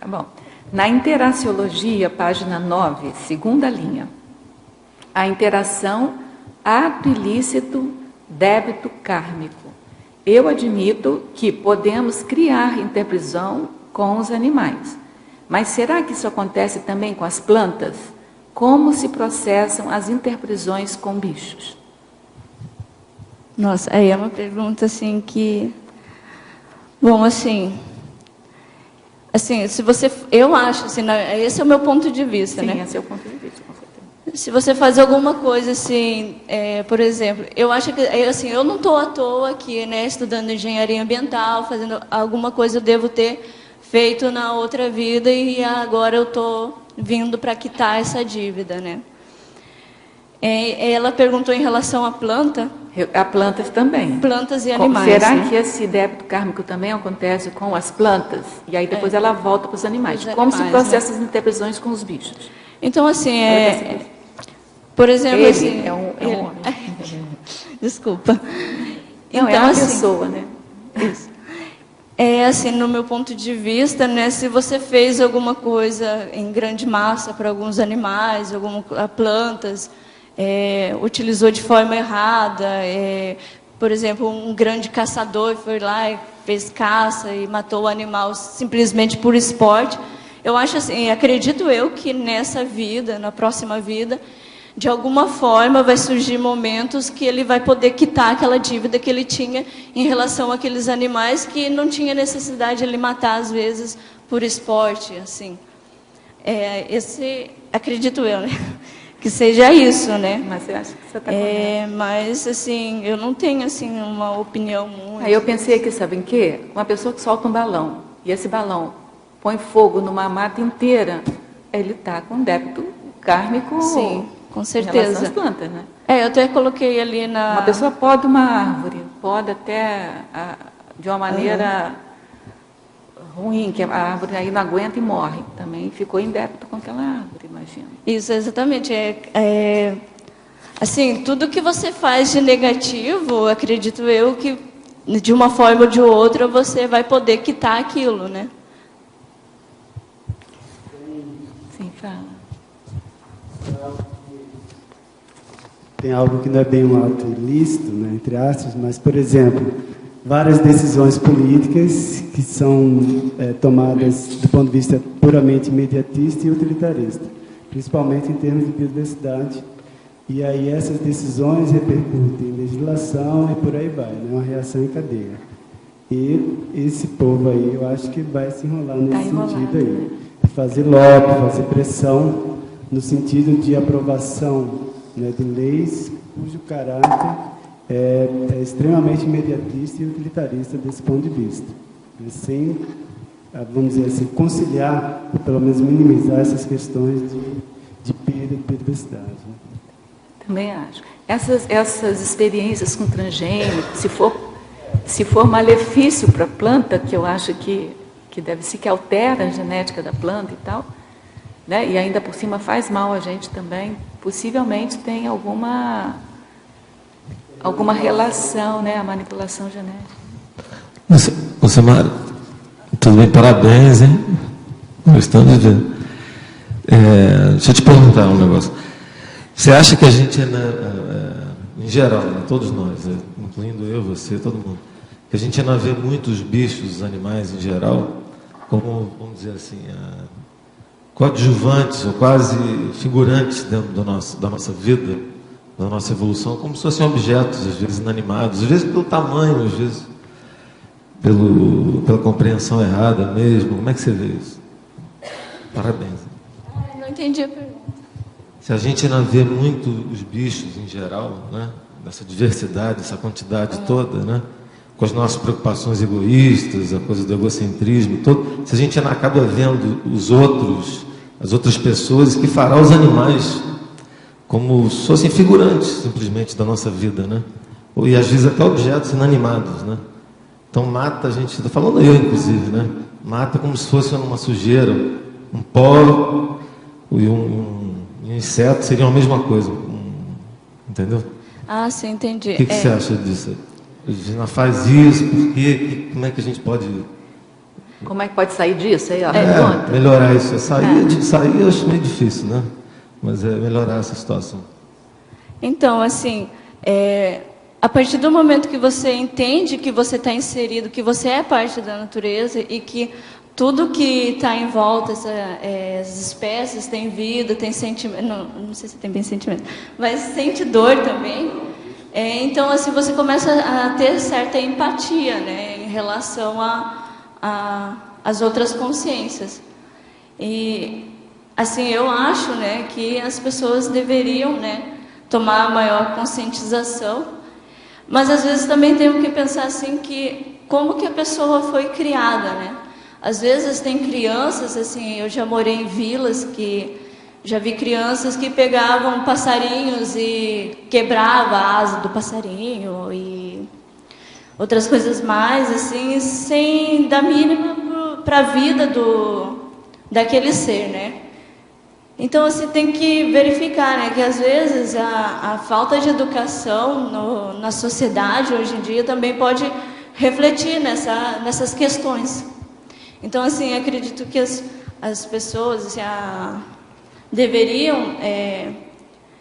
Bom, na Interaciologia, página 9, segunda linha, a interação ato ilícito, débito kármico. Eu admito que podemos criar interprisão com os animais, mas será que isso acontece também com as plantas? Como se processam as interprisões com bichos? Nossa, aí é uma pergunta assim que... Bom, assim, se você... Eu acho, assim, esse é o meu ponto de vista, Sim, né? esse é o ponto de vista, com certeza. Se você faz alguma coisa assim, por exemplo, eu acho que assim, eu não estou à toa aqui, né, estudando engenharia ambiental, fazendo alguma coisa eu devo ter feito na outra vida e agora eu estou vindo para quitar essa dívida, né? Ela perguntou em relação à planta. A plantas também. Plantas e animais. Será né? que esse débito kármico também acontece com as plantas? E aí depois ela volta para os animais. Como se processa as interprisões com os bichos? Então, assim, por exemplo, ele assim, é um homem. Desculpa. Não, então, é uma assim, pessoa, né? Isso. Assim, no meu ponto de vista, né, se você fez alguma coisa em grande massa para alguns animais, plantas, utilizou de forma errada, por exemplo, um grande caçador foi lá e fez caça e matou o animal simplesmente por esporte, eu acho assim, acredito eu que nessa vida, na próxima vida, de alguma forma vai surgir momentos que ele vai poder quitar aquela dívida que ele tinha em relação àqueles animais que não tinha necessidade de ele matar às vezes por esporte, assim. Acredito eu, né? Que seja isso, né? Mas você acha que você está correto? Mas assim, eu não tenho assim uma opinião muito. Aí eu pensei aqui, sabe em quê? Uma pessoa que solta um balão e esse balão põe fogo numa mata inteira, ele está com débito kármico. Sim. Com certeza. Em relação às plantas, né? Eu até coloquei ali na... Uma pessoa poda uma árvore, poda até de uma maneira ruim, que a árvore aí não aguenta e morre. Também ficou em débito com aquela árvore, imagina. Isso, exatamente. Assim, tudo que você faz de negativo, acredito eu que de uma forma ou de outra você vai poder quitar aquilo, né? Sim, fala. Tem algo que não é bem um ato ilícito, né, entre aspas, mas, por exemplo, várias decisões políticas que são tomadas do ponto de vista puramente imediatista e utilitarista, principalmente em termos de biodiversidade. E aí essas decisões repercutem em legislação e por aí vai, né, uma reação em cadeia. E esse povo aí, eu acho que vai se enrolar nesse sentido aí. Fazer lobby, fazer pressão no sentido de aprovação, né, de leis cujo caráter é extremamente imediatista e utilitarista desse ponto de vista, né, sem, vamos dizer assim, conciliar, ou pelo menos minimizar essas questões de perda de biodiversidade. Né? Também acho. Essas experiências com transgênico, se for malefício para a planta, que eu acho que deve ser que altera a genética da planta e tal, né, e ainda por cima faz mal a gente também, possivelmente tem alguma relação, né, a manipulação genética. Você Mara, tudo bem? Parabéns, hein? Gostando de ver. Deixa eu te perguntar um negócio. Você acha que a gente, em geral, né, todos nós, incluindo eu, você, todo mundo, que a gente ainda vê muitos bichos, animais em geral, como, vamos dizer assim, coadjuvantes ou quase figurantes dentro da nossa vida, da nossa evolução, como se fossem objetos, às vezes inanimados, às vezes pelo tamanho, às vezes pela compreensão errada mesmo. Como é que você vê isso? Parabéns. Não entendi a pergunta. Se a gente ainda vê muito os bichos em geral, né, dessa diversidade, essa quantidade toda, né, com as nossas preocupações egoístas, a coisa do egocentrismo, todo, se a gente ainda acaba vendo os outros, as outras pessoas, que fará os animais como se fossem figurantes, simplesmente, da nossa vida, né? E às vezes até objetos inanimados, né? Então mata a gente, estou falando eu, inclusive, né? Mata como se fosse uma sujeira, um pó e um inseto seriam a mesma coisa, entendeu? Ah, sim, entendi. O que você acha disso? A gente não faz isso, por quê? Como é que a gente pode Como é que pode sair disso aí, ó? Melhorar isso. Sair eu acho meio difícil, né? Mas é melhorar essa situação. Então, assim, a partir do momento que você entende que você está inserido, que você é parte da natureza e que tudo que está em volta, as espécies têm vida, tem sentimento, não sei se tem bem sentimento, mas sente dor também. Então, assim, você começa a ter certa empatia, né, em relação às outras consciências. E, assim, eu acho, né, que as pessoas deveriam, né, tomar maior conscientização, mas às vezes também temos que pensar assim que como que a pessoa foi criada, né? Às vezes tem crianças, assim, eu já morei em vilas que já vi crianças que pegavam passarinhos e quebrava a asa do passarinho e outras coisas mais, assim, sem dar mínima para a vida daquele ser, né? Então, assim, tem que verificar, né, que às vezes a falta de educação na sociedade hoje em dia também pode refletir nessas questões. Então, assim, acredito que as pessoas assim, deveriam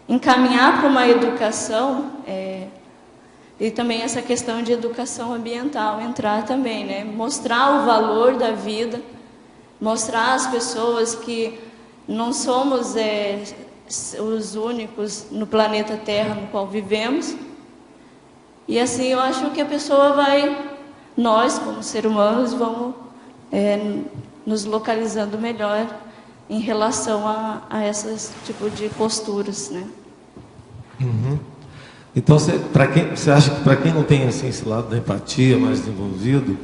encaminhar para uma educação e também essa questão de educação ambiental entrar também, né? Mostrar o valor da vida, mostrar às pessoas que não somos os únicos no planeta Terra no qual vivemos. E assim eu acho que a pessoa nós como seres humanos vamos nos localizando melhor em relação a esses tipo de posturas, né? Uhum. Então, você acha que para quem não tem assim, esse lado da empatia mais desenvolvido,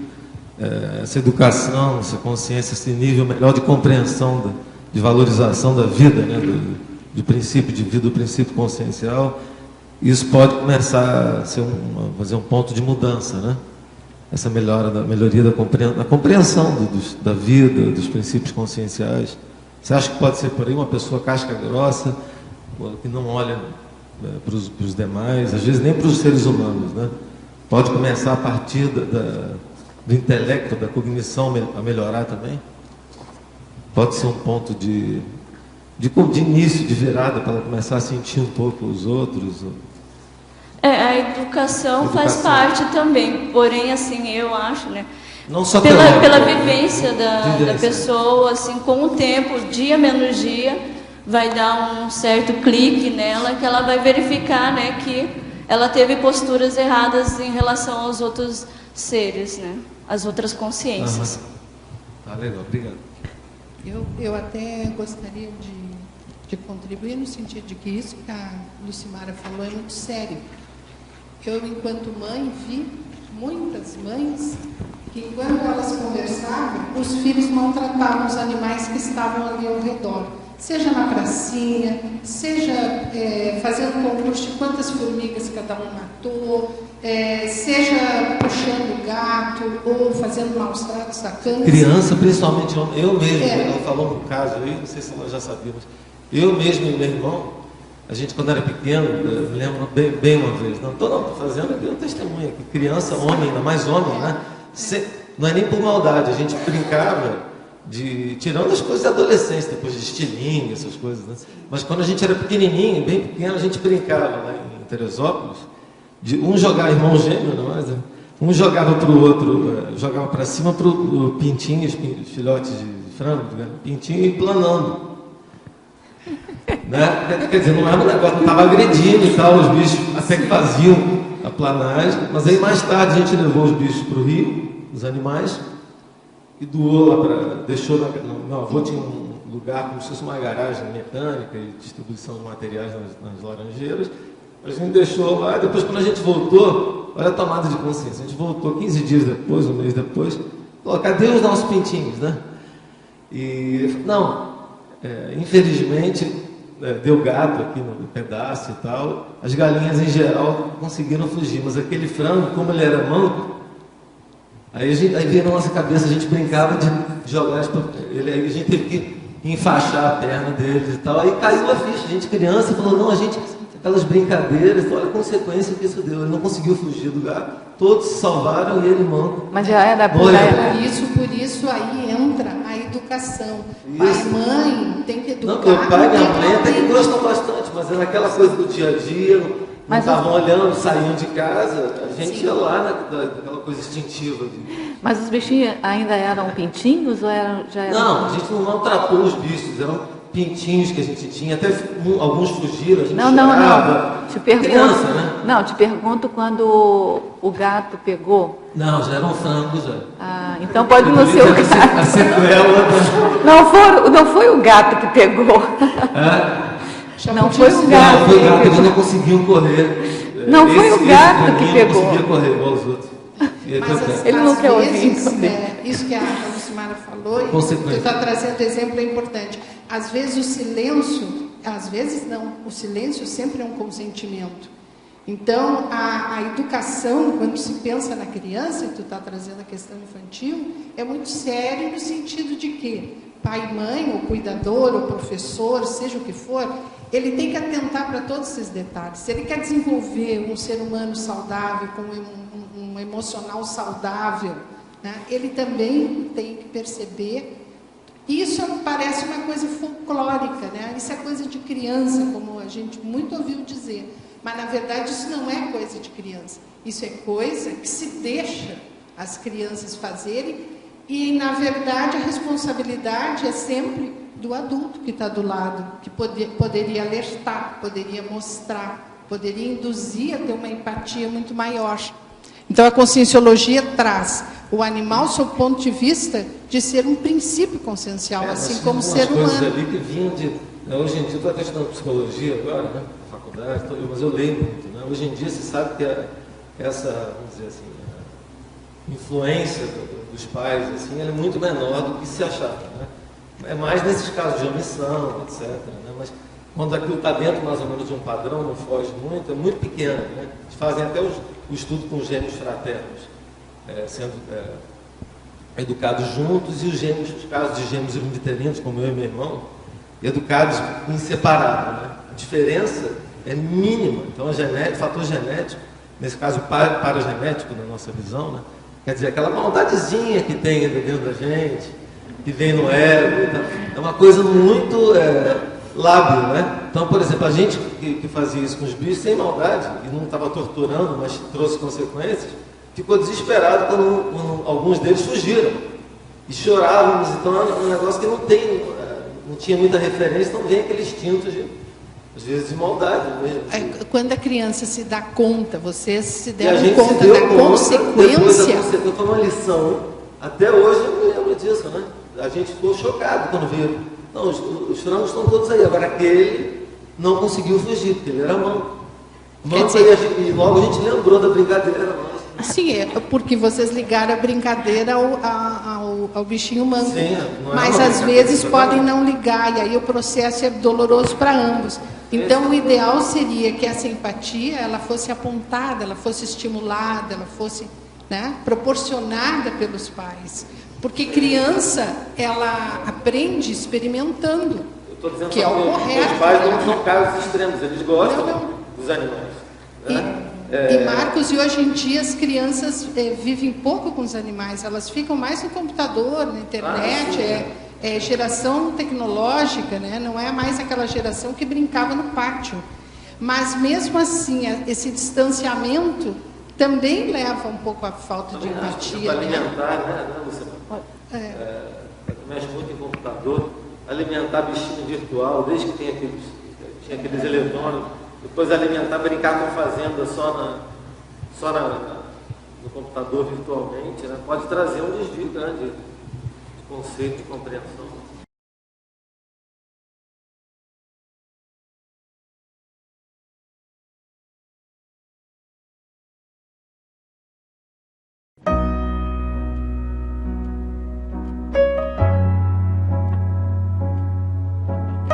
essa educação, essa consciência, esse nível melhor de compreensão de valorização da vida, né, do princípio de vida, do princípio consciencial, isso pode começar a ser fazer um ponto de mudança, né? Essa melhoria da compreensão da vida, dos princípios conscienciais. Você acha que pode ser por aí uma pessoa casca grossa, que não olha para os demais, às vezes nem para os seres humanos, né? Pode começar a partir do intelecto, da cognição a melhorar também? Pode ser um ponto de início, de virada, para ela começar a sentir um pouco os outros? A educação faz parte também, porém, assim, eu acho, né? Não só pela vivência da pessoa, assim, com o tempo, dia menos dia, vai dar um certo clique nela, que ela vai verificar, né, que ela teve posturas erradas em relação aos outros seres, né? As outras consciências. Tá legal, obrigado. Eu até gostaria de contribuir no sentido de que isso que a Lucimara falou é muito sério. Eu, enquanto mãe, vi muitas mães que, quando elas conversavam, os filhos maltratavam os animais que estavam ali ao redor. Seja na pracinha, seja fazendo concurso de quantas formigas cada um matou, seja puxando o gato ou fazendo maus tratos a cães. Criança, principalmente homem. Eu mesmo, ela falou no caso aí, não sei se nós já sabíamos. Eu mesmo e meu irmão, a gente quando era pequeno, eu me lembro bem uma vez, não estou fazendo aqui um testemunho aqui, criança, homem, ainda mais homem, né? Não é nem por maldade, a gente brincava tirando as coisas da adolescência, depois de estilingue, essas coisas, né? Mas quando a gente era pequenininho, bem pequeno, a gente brincava lá em Teresópolis, de um jogar irmão gêmeo, não é? Um jogava para o outro, jogava para cima para o pintinho, os filhotes de frango, né? Pintinho e planando. Né? Quer dizer, não era um negócio, não estava agredindo e tal, os bichos até que faziam a planagem, mas aí mais tarde a gente levou os bichos para o rio, os animais, e doou lá deixou meu avô tinha um lugar como se fosse uma garagem mecânica e distribuição de materiais nas laranjeiras. A gente deixou lá, e depois quando a gente voltou, olha a tomada de consciência, a gente voltou 15 dias depois, um mês depois, falou, cadê os nossos pintinhos, né? E não, infelizmente deu gato aqui no pedaço e tal, as galinhas em geral conseguiram fugir, mas aquele frango, como ele era manco, aí veio na nossa cabeça, a gente brincava de jogar ele, aí a gente teve que enfaixar a perna deles e tal, aí caiu a ficha, a gente criança falou, não, aquelas brincadeiras, olha a consequência que isso deu, ele não conseguiu fugir do gato, todos se salvaram e ele manco. Mas já era por isso isso aí entra a educação. Isso. Pai e mãe tem que educar. Não, meu pai e minha mãe até que tem gostam bastante, mas é naquela coisa do dia a dia, não Mas estavam olhando, saíam de casa, a gente Sim. ia lá naquela coisa instintiva. Mas os bichinhos ainda eram pintinhos ou já eram... Não, a gente não maltratou os bichos, eram pintinhos que a gente tinha, até alguns fugiram, a gente Não. chorava. Te pergunto, Criança, né? Não, te pergunto quando o gato pegou. Não, já eram frangos já. Ah, então pode não ser o A gato. sequela Não foi o gato que pegou. Não foi o gato. Não, foi o gato, eles não conseguiam correr. Não foi o gato esse que não pegou. conseguia correr igual os outros. Mas Ele não às quer ouvir, vezes, então. isso que a Lucimara falou, e tu Consequência. está trazendo exemplo é importante. Às vezes o silêncio, às vezes não, o silêncio sempre é um consentimento. Então, a educação, quando se pensa na criança, e tu está trazendo a questão infantil, é muito sério no sentido de que pai e mãe, ou cuidador, ou professor, seja o que for, ele tem que atentar para todos esses detalhes. Se ele quer desenvolver um ser humano saudável, com um emocional saudável, né, ele também tem que perceber. Isso parece uma coisa folclórica, né? Isso é coisa de criança, como a gente muito ouviu dizer. Mas, na verdade, isso não é coisa de criança. Isso é coisa que se deixa as crianças fazerem e, na verdade, a responsabilidade é sempre do adulto que está do lado, que poderia alertar, poderia mostrar, poderia induzir a ter uma empatia muito maior. Então, a conscienciologia traz o animal sob o ponto de vista de ser um princípio consciencial, assim como o ser humano. Coisas ali que vinham de... Hoje em dia, estou até estudando psicologia agora, né? Na faculdade, mas eu leio muito. Né? Hoje em dia, se sabe que essa, vamos dizer assim, a influência dos pais, assim, ela é muito menor do que se achava. Né? É mais nesses casos de omissão, etc. Né? Mas quando aquilo está dentro, mais ou menos, de um padrão, não foge muito, é muito pequeno. Né? Eles fazem até o estudo com os gêmeos fraternos, sendo educados juntos, e os casos de gêmeos univitelinos, como eu e meu irmão, educados em separado. Né? A diferença é mínima. Então, o fator genético, nesse caso paragenético, na nossa visão, né? Quer dizer, aquela maldadezinha que tem dentro da gente, que vem no ego, tá? É uma coisa muito lábil, né? Então, por exemplo, a gente que fazia isso com os bichos sem maldade, e não estava torturando, mas trouxe consequências, ficou desesperado quando alguns deles fugiram. E chorávamos. Então, é um negócio que não tinha muita referência, então vem aquele instinto às vezes de maldade mesmo. Quando a criança se dá conta, vocês se E a deram gente conta se deu da conta, consequência. Depois foi uma lição. Até hoje eu me lembro disso, né? A gente ficou chocado quando viu. Não, os frangos estão todos aí. Agora aquele não conseguiu fugir, porque ele era mão. E logo a gente lembrou da brincadeira nossa. Sim, é porque vocês ligaram a brincadeira ao bichinho manco. Sim, não é mas uma às vezes brincadeira, podem não ligar, e aí o processo é doloroso para ambos. Então, o ideal seria que essa empatia ela fosse apontada, ela fosse estimulada, ela fosse, né, proporcionada pelos pais. Porque criança, ela aprende experimentando, Eu estou dizendo que é o correto. Os pais não são casos extremos, eles gostam Não. dos animais. E Marcos, e hoje em dia as crianças vivem pouco com os animais, elas ficam mais no computador, na internet, é geração tecnológica, né? Não é mais aquela geração que brincava no pátio. Mas mesmo assim, esse distanciamento também leva um pouco à falta de empatia. Para alimentar, né? Você mexe muito em computador, alimentar bichinho virtual, desde que tinha aqueles eletrônicos, depois alimentar, brincar com fazenda só no computador virtualmente, né? Pode trazer um desvio grande de conceito e compreensão.